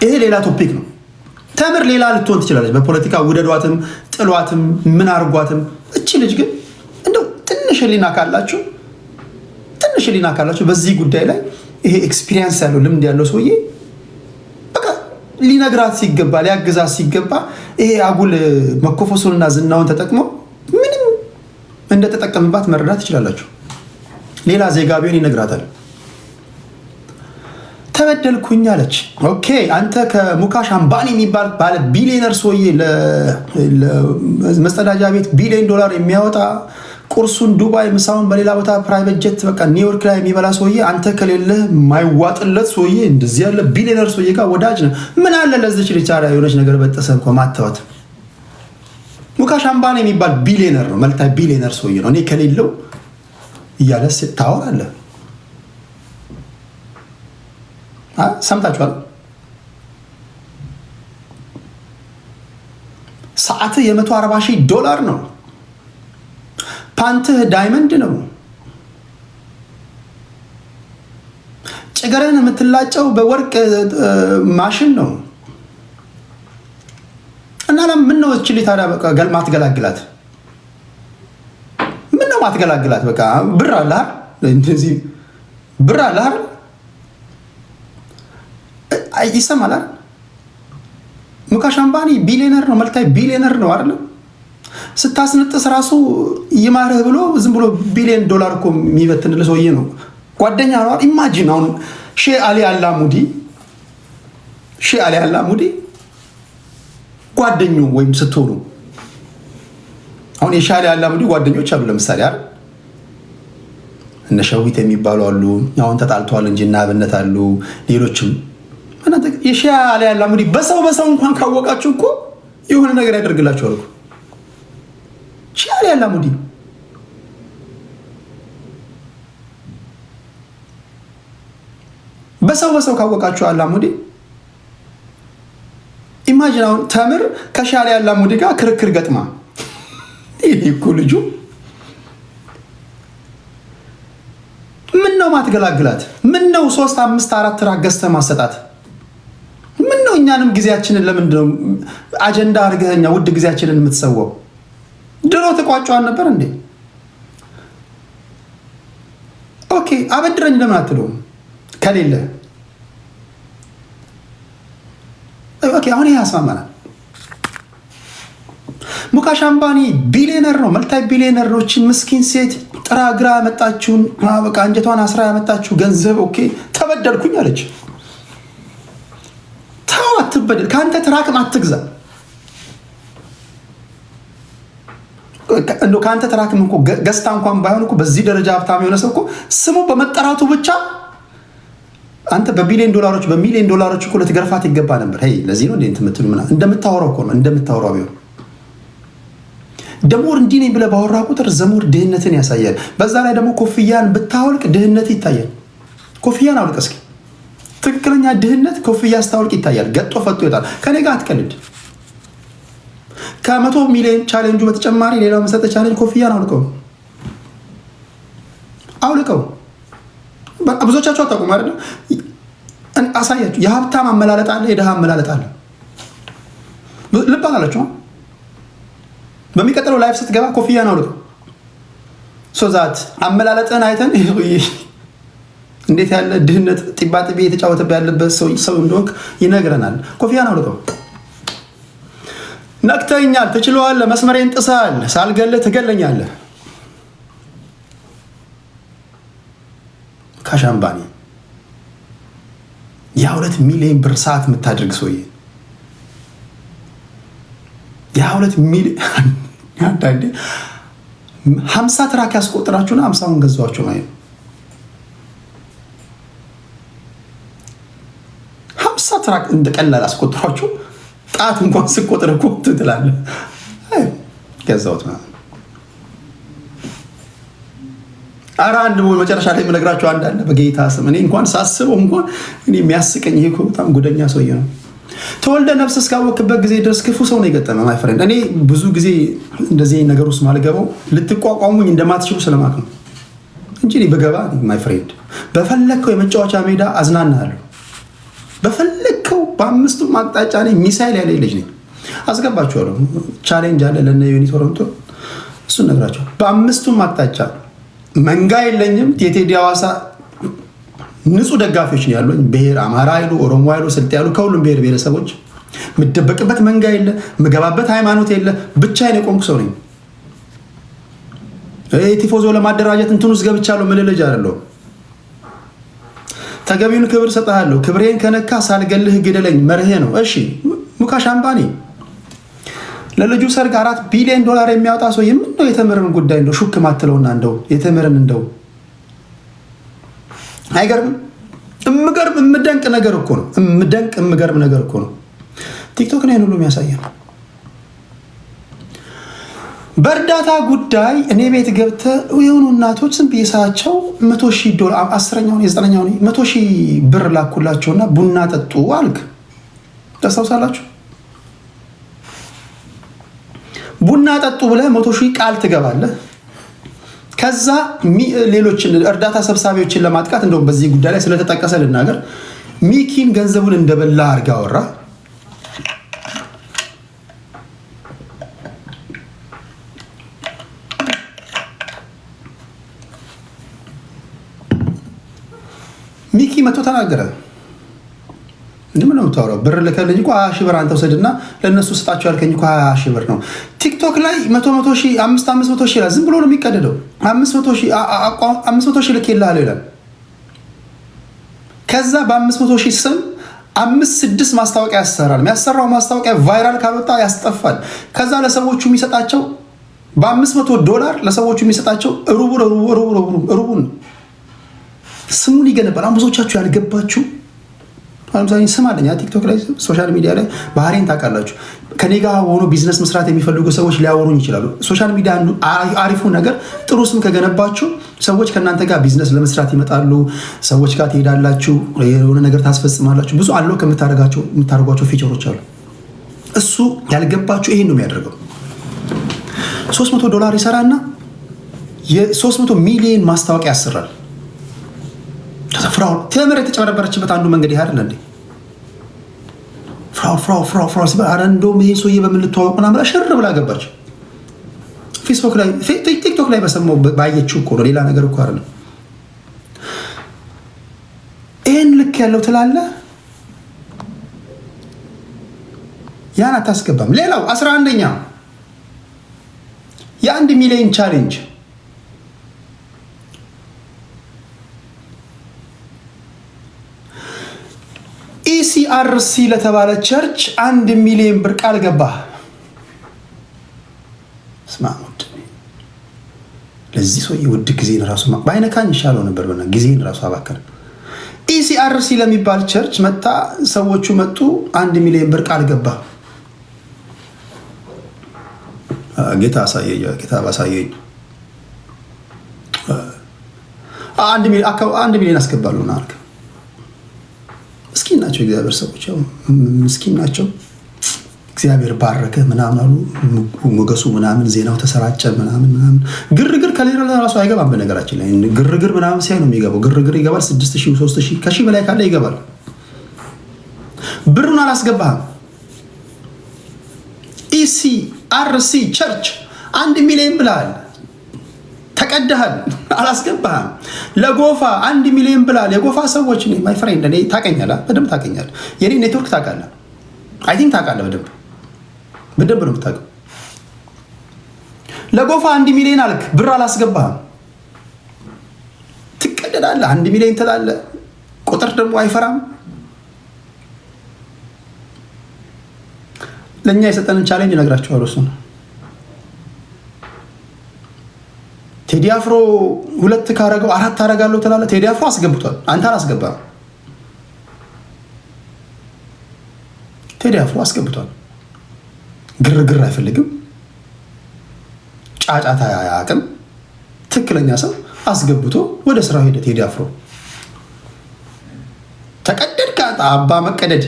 ይሄ ሌላ ቶፒክ ነው። ተምር ሌላ ልትሆን ትችላለች። በፖለቲካ ውደዷትም ጥሏትም ምን አርጓትም። እቺ ልጅ ግን እንደው ትንሽ ህሊና ካላችሁ በዚህ ጉዳይ ላይ ይሄ ኤክስፒሪየንስ ያለው ልምድ ያለው ሰውዬ በቃ ሊነግራት ሲገባ ሊያግዛት ሲገባ ይሄ አጉል መኮፈሱንና ዝናውን ተጠቅመው ምንም እንደተጠቀምባት መረዳት ትችላላችሁ። ሌላ ዜጋ ቢሆን ይነግራታል። ተበደልኩኝ አለች። ኦኬ አንተ ከሙካሽ አምባኒ የሚባል ባለ ቢሊዮነር ሰውዬ ለመጸዳጃ ቤት $1 ቢሊዮን የሚያወጣ ቁርሱን ዱባይ ምሳውን በሌላ ቦታ ፕራይቬት ጀት በቃ ኒውዮርክ ላይ የሚበላ ሰውዬ አንተ ከሌለህ ማይዋጥለት ሰውዬ እንደዚህ ያለ ቢሊዮነር ሰውዬ ጋር ወዳጅ ነው። ምን አለ ለዚች ሊቻላ የሆነች ነገር በጠሰ እንኳ ማተዋት። ሙካሽ አምባኒ የሚባል ቢሊዮነር ነው፣ መልታይ ቢሊዮነር ሰውዬ ነው። እኔ ከሌለው እያለ ታወራለህ። ሰምታችኋል። ሰዓትህ $140,000 ነው። ፓንትህ ዳይመንድ ነው። ጭገረን የምትላጨው በወርቅ ማሽን ነው። እና ለምን ነው እቺ ልጅ ታዲያ በቃ ማትገላግላት? ምን ነው ማትገላግላት? በቃ ብር አለ እንደዚህ ብር አለ ይሰማል። ሙካሽ አምባኒ ቢሊዮነር ነው፣ መልታይ ቢሊዮነር ነው አይደል? ስታስነጥስ ራሱ ይማርህ ብሎ ዝም ብሎ $1 ቢሊዮን እኮ የሚበትንልህ ሰውዬ ነው። ጓደኛ ነው። ኢማጂን አሁን ሼህ አሊ አላሙዲ ጓደኙ ወይም ስትሆኑ አሁን የሼህ አሊ አላሙዲ ጓደኞች አሉ። ለምሳሌ አይደል እነ ሸዊት የሚባሉ አሉ። አሁን ተጣልተዋል እንጂ እና አብነት አሉ ሌሎችም። የሼህ አሊ አላሙዲ በሰው እንኳን ካወቃችሁ እኮ የሆነ ነገር ያደርግላችኋል እኮ ሼህ አሊ አላሙዲ። በሰው ካወቃችሁ አላሙዲ ኢማጂን አሁን ተምር ከሼህ አሊ አላሙዲ ጋር ክርክር ገጥማ ይሄ እኮ ልጁ ምን ነው ማትገላግላት? ምን ነው 3 5 4 ትራክ ገዝተህ ማሰጣት? ምን ነው እኛንም ጊዜያችንን ለምንድነው አጀንዳ አድርገኸኛ ውድ ጊዜያችንን የምትሰዋው? ድሮ ተቋጫዋን ነበር እንዴ? ኦኬ አበድረኝ ለምን አትለውም? ከሌለ ኦኬ አሁን ይሄ ያስማማናል። ሙካሽ አምባኒ ቢሊዮነር ነው፣ መልታይ ቢሊዮነር ነው። ምስኪን ሴት ጥራ ግራ ያመጣችውን በቃ አንጀቷን አስራ ያመጣችው ገንዘብ ኦኬ ተበደልኩኝ አለች። ተው አትበደል፣ ከአንተ ትራክም አትግዛ። እንደው ከአንተ ተራክም እኮ ገዝታ እንኳን ባይሆን እኮ በዚህ ደረጃ ሀብታም የሆነ ሰው እኮ ስሙ በመጠራቱ ብቻ አንተ $1 ቢሊዮን እኮ ልትገርፋት ይገባ ነበር። ሄይ ለዚህ ነው እንዴት የምትሉ ምናምን እንደምታወራው እኮ ነው እንደምታወራው ቢሆን ደሞር እንዲህ ነኝ ብለህ ባወራ ቁጥር ዘሞር ድህነትን ያሳያል። በዛ ላይ ደግሞ ኮፍያን ብታወልቅ ድህነት ይታያል። ኮፍያን አውልቅ እስኪ። ትክክለኛ ድህነት ኮፍያ ስታወልቅ ይታያል። ገጦ ፈቶ ይወጣል። ከኔ ጋር አትቀልድ። ከ100 ሚሊዮን ቻሌንጁ በተጨማሪ ሌላው መሰጠ ቻሌንጅ ኮፍያን አውልቀው። በቃ ብዙዎቻችሁ አታውቁም አይደል? አሳያችሁ። የሀብታም አመላለጥ አለ፣ የደሃ አመላለጥ አለ። ልብ አላችሁ? በሚቀጥለው ላይፍ ስትገባ ኮፍያን አውልቀው። ሶዛት አመላለጥን አይተን እንዴት ያለ ድህነት ጢባጢቤ የተጫወተበት ያለበት ሰው እንደሆንክ ይነግረናል። ኮፍያን አውልቀው። ነክተኛል፣ ትችለዋለህ፣ መስመሬን ጥሰሃል፣ ሳልገልህ ትገለኛለህ። ሙካሽ አምባኒ የ2 ሚሊዮን ብር ሰዓት የምታደርግ ሰውዬ የ2 ሚሊዮን አንዳንዴ 50 ትራክ ያስቆጥራችሁና 50ውን ገዛዋቸው ማለት ነው። 50 ትራክ እንደቀላል አስቆጥራችሁ ጣት እንኳን ስቆጥር እኮ ትላለህ። አይ ገዛውት ማለት ኧረ አንድ መጨረሻ ላይ የምነግራችሁ አንድ አለ። በጌታ ስም እኔ እንኳን ሳስበው እንኳን እኔ የሚያስቀኝ ይሄ እኮ በጣም ጉደኛ ሰውዬ ነው። ተወልደ ነፍስ እስካወቅበት ጊዜ ድረስ ክፉ ሰው ነው የገጠመ ማይ ፍሬንድ። እኔ ብዙ ጊዜ እንደዚህ ነገር ውስጥ ማልገባው ልትቋቋሙኝ እንደማትችሉ ስለማቅ ነው እንጂ እኔ በገባ ማይ ፍሬንድ በፈለግከው የመጫወቻ ሜዳ አዝናናለሁ። በፈለግከው በአምስቱም አቅጣጫ ነኝ። ሚሳይል ያለ ልጅ ነኝ። አስገባችኋለሁ። ቻሌንጅ አለ ለነ ዩኒ ቶሮንቶ፣ እሱን ነግራችኋል። በአምስቱም አቅጣጫ መንጋ የለኝም። የቴዲ ሐዋሳ ንጹህ ደጋፊዎች ነው ያሉኝ። ብሔር አማራ አይሉ ኦሮሞ አይሉ ስልጤ ያሉ ከሁሉም ብሔር ብሔረሰቦች ምደበቅበት መንጋ የለ፣ ምገባበት ሃይማኖት የለ። ብቻዬን የቆምኩ ሰው ነኝ። ቲፎዞ ለማደራጀት እንትን ውስጥ ገብቻለሁ። ምን ልጅ አይደለሁ። ተገቢውን ክብር ሰጣለሁ። ክብሬን ከነካ ሳልገልህ ግደለኝ መርሄ ነው። እሺ ሙካሽ አምባኒ ለልጁ ሰርግ $4 ቢሊዮን የሚያወጣ ሰው የምንለው የተምርን ጉዳይ እንደው ሹክ ማትለውና እንደው የተምርን እንደው አይገርም? እምደንቅ ነገር እኮ ነው። እምገርም ነገር እኮ ነው። ቲክቶክ ነው ሁሉ የሚያሳየው። በእርዳታ ጉዳይ እኔ ቤት ገብተህ የሆኑ እናቶች ዝም ብዬ ሳያቸው $100,000 10ኛው ነው 9ኛው ነው $100,000 ላኩላቸውና ቡና ጠጡ አልክ። ታስታውሳላችሁ? ቡና ጠጡ ብለህ 100,000 ቃል ትገባለህ። ከዛ ሌሎችን እርዳታ ሰብሳቢዎችን ለማጥቃት እንደውም በዚህ ጉዳይ ላይ ስለተጠቀሰ ልናገር፣ ሚኪን ገንዘቡን እንደበላ አድርጋ አወራ። ሚኪ መቶ ተናገረ። ምን ነው የምታወራው? ብር ልከልኝ እኮ 20,000 ብር አንተ ውሰድና ለነሱ ስጣቸው ያልከኝ እኮ 20,000 ብር ነው። ቲክቶክ ላይ 100,000 500,000 ይላል። ዝም ብሎ ነው የሚቀደደው። 500,000 ልኬልሃለሁ ይላል። ከዛ በ500,000 ስም 5-6 ማስታወቂያ ያሰራል። የሚያሰራው ማስታወቂያ ቫይራል ካልወጣ ያስጠፋል። ከዛ ለሰዎቹ የሚሰጣቸው $500 ለሰዎቹ የሚሰጣቸው ሩቡን ስሙን ይገነባል። አሁን ብዙዎቻችሁ ያልገባችሁ ለምሳሌ ስም አለኝ ቲክቶክ ላይ ሶሻል ሚዲያ ላይ ባህሪን ታውቃላችሁ። ከኔ ጋር ሆኖ ቢዝነስ መስራት የሚፈልጉ ሰዎች ሊያወሩኝ ይችላሉ። ሶሻል ሚዲያ አሪፉ ነገር ጥሩ ስም ከገነባችሁ ሰዎች ከእናንተ ጋር ቢዝነስ ለመስራት ይመጣሉ። ሰዎች ጋር ትሄዳላችሁ፣ የሆነ ነገር ታስፈጽማላችሁ። ብዙ አለው ከምታደርጓቸው ፊቸሮች አሉ። እሱ ያልገባችሁ ይሄን ነው የሚያደርገው። $300 ይሰራና የ300 ሚሊዮን ማስታወቂያ ያሰራል። ፍራው ተምር የተጨበረበረችበት አንዱ መንገድ ይሄ አይደል እንዴ? ፍራው ሲባል አረ እንደውም ይሄ ሰውዬ በምን ልትዋወቅ ምናምን ብላ ሽር ብላ ገባች። ፌስቡክ ላይ ቲክቶክ ላይ በሰማው ባየችው እኮ ነው፣ ሌላ ነገር እኮ አይደለም። ይሄን ልክ ያለው ትላለህ፣ ያን አታስገባም። ሌላው 11ኛ የ1 ሚሊዮን ቻሌንጅ ኢሲአርሲ ለተባለ ቸርች 1 ሚሊዮን ብር ቃል ገባ። ስማሙት ለዚህ ሰው የውድ ጊዜን ራሱ ባይነካኝ ይሻለው ነበር። በእና ጊዜን ራሱ አባከለ። ኢሲአርሲ ለሚባል ቸርች መጣ። ሰዎቹ መጡ። 1 ሚሊዮን ብር ቃል ገባ። ጌታ አሳየኝ፣ ጌታ ባሳየኝ 1 ሚሊዮን አስገባለሁ ነው አልክ። ምስኪን ናቸው እግዚአብሔር ሰዎች፣ ያው ምስኪን ናቸው። እግዚአብሔር ባረከ ምናምን አሉ። ሞገሱ ምናምን ዜናው ተሰራጨ ምናምን ግርግር ከሌላ ራሱ አይገባም። በነገራችን ላይ ግርግር ምናምን ሲያይ ነው የሚገባው። ግርግር ይገባል። 6,000 3,000 ከሺህ በላይ ካለ ይገባል። ብሩን አላስገባህም። ኢሲአርሲ ቸርች 1 ሚሊዮን ብላል፣ ተቀደሃል፣ አላስገባህም። ለጎፋ 1 ሚሊዮን ብላል። የጎፋ ሰዎች እኔ ማይ ፍሬንድ እኔ ታውቀኛለህ፣ በደንብ ታውቀኛለህ። የኔ ኔትወርክ ታውቃለህ፣ አይ ቲንክ ታውቃለህ። በደንብ ነው የምታውቀው። ለጎፋ 1 ሚሊዮን አልክ፣ ብር አላስገባህም። ትቀደዳለህ። 1 ሚሊዮን ትላለህ፣ ቁጥር ደግሞ አይፈራም። ለእኛ የሰጠንን ቻሌንጅ እነግራችኋለሁ። እሱ ነው ቴዲ አፍሮ 2 ካረገው 4 አረጋለሁ ትላለህ። ቴዲ አፍሮ አስገብቷል፣ አንተ አላስገባህም። ቴዲ አፍሮ አስገብቷል። ግርግር አይፈልግም፣ ጫጫታ አያውቅም። ትክክለኛ ሰው አስገብቶ ወደ ስራው ሄደ። ቴዲ አፍሮ ተቀደድ አባ መቀደድ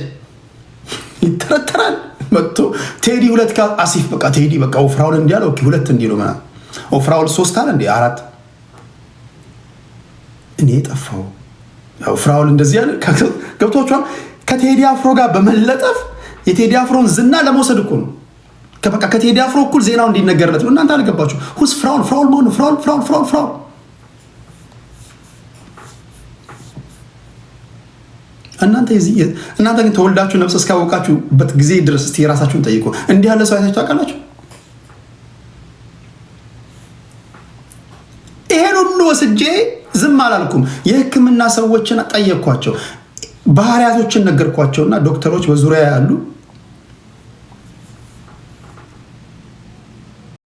ይተረተራል። መጥቶ ቴዲ 2 አሲፍ በቃ ቴዲ በቃ ፍራውል እንዲያለው 2 እንዲለው ምናምን ፍራውል 3 አለ እንዴ 4 እኔ ጠፋው። ያው ፍራውል እንደዚህ ያለ ገብቷቸዋል። ከቴዲ አፍሮ ጋር በመለጠፍ የቴዲ አፍሮን ዝና ለመውሰድ እኮ ነው። በቃ ከቴዲ አፍሮ እኩል ዜናው እንዲነገርለት ነው። እናንተ አልገባችሁ። ሁስ ፍራውል ማን ፍራውል እናንተ ግን ተወልዳችሁ ነፍስ እስካወቃችሁበት ጊዜ ድረስ እስቲ የራሳችሁን ጠይቁ። እንዲህ ያለ ሰው አይታችሁ ታውቃላችሁ? ይሄን ሁሉ ወስጄ ዝም አላልኩም። የሕክምና ሰዎችን ጠየቅኳቸው፣ ባህሪያቶችን ነገርኳቸውና ዶክተሮች በዙሪያ ያሉ